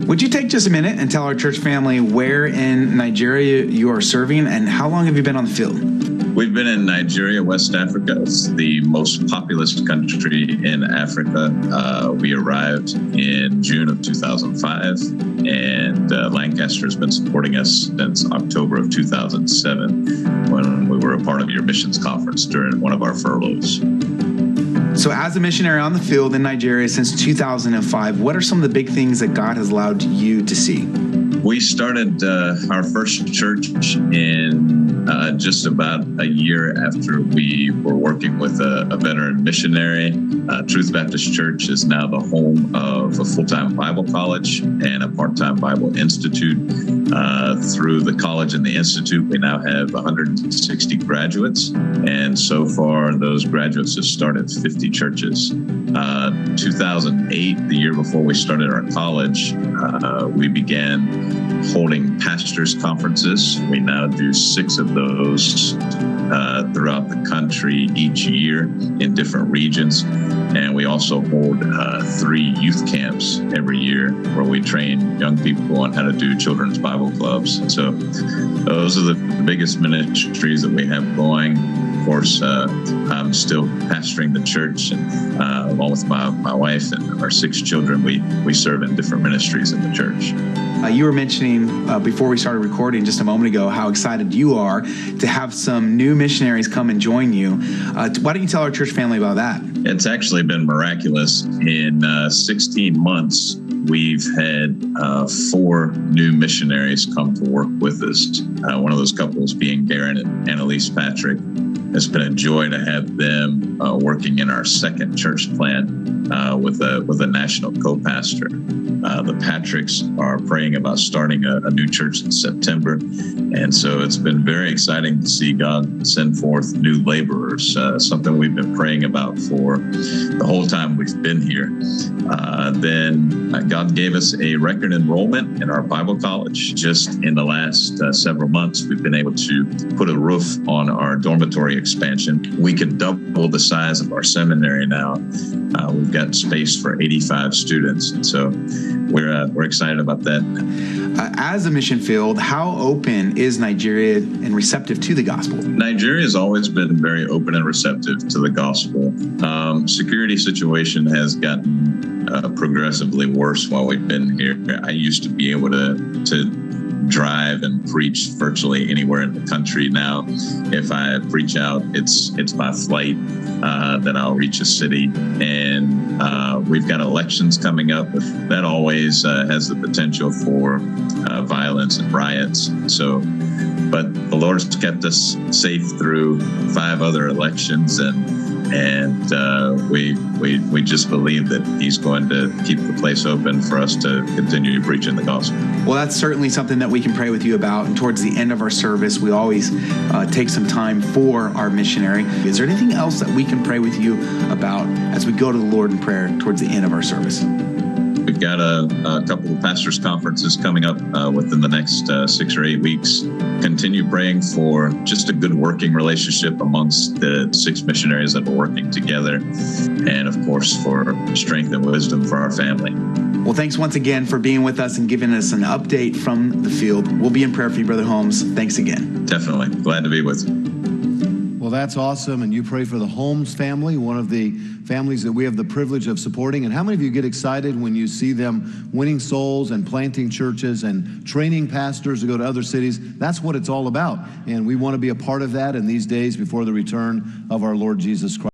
Would you take just a minute and tell our church family where in Nigeria you are serving and how long have you been on the field? We've been in Nigeria, West Africa. It's the most populous country in Africa. We arrived in June of 2005, and Lancaster has been supporting us since October of 2007 when we were a part of your missions conference during one of our furloughs. So as a missionary on the field in Nigeria since 2005, what are some of the big things that God has allowed you to see? We started our first church in just about a year after we were working with a veteran missionary. Truth Baptist Church is now the home of a full-time Bible college and a part-time Bible institute. Through the college and the institute, we now have 160 graduates, and so far those graduates have started 50 churches. 2008, the year before we started our college, we began holding pastors' conferences. We now do 6 of those throughout the country each year in different regions. And we also hold 3 youth camps every year where we train young people on how to do children's Bible clubs. So those are the biggest ministries that we have going. Of course, I'm still pastoring the church, and along with my wife and our 6 children, we serve in different ministries in the church. You were mentioning before we started recording just a moment ago how excited you are to have some new missionaries come and join you. Why don't you tell our church family about that? It's actually been miraculous. In 16 months, we've had 4 new missionaries come to work with us. One of those couples being Darren and Annalise Patrick. It's been a joy to have them working in our second church plant with a national co-pastor. The Patricks are praying about starting a new church in September. And so it's been very exciting to see God send forth new laborers, something we've been praying about for the whole time we've been here. Then God gave us a record enrollment in our Bible college. Just in the last several months, we've been able to put a roof on our dormitory expansion. We can double the size of our seminary now. We've got space for 85 students. And so we're excited about that. As a mission field, how open is Nigeria and receptive to the gospel? Nigeria has always been very open and receptive to the gospel. Security situation has gotten progressively worse while we've been here. I used to be able to drive and preach virtually anywhere in the country. Now, if I preach out, it's by flight that I'll reach a city. And we've got elections coming up. That always has the potential for violence and riots. So, but the Lord's kept us safe through 5 other elections, and we just believe that He's going to keep the place open for us to continue preaching the gospel. Well, that's certainly something that we can pray with you about. And towards the end of our service, we always take some time for our missionary. Is there anything else that we can pray with you about as we go to the Lord in prayer towards the end of our service? We've got a couple of pastors' conferences coming up within the next 6 or 8 weeks. Continue praying for just a good working relationship amongst the 6 missionaries that are working together, and of course for strength and wisdom for our family. Well, thanks once again for being with us and giving us an update from the field. We'll be in prayer for you, Brother Holmes. Thanks again. Definitely. Glad to be with you. Well, that's awesome. And you pray for the Holmes family, one of the families that we have the privilege of supporting. And how many of you get excited when you see them winning souls and planting churches and training pastors to go to other cities? That's what it's all about. And we want to be a part of that in these days before the return of our Lord Jesus Christ.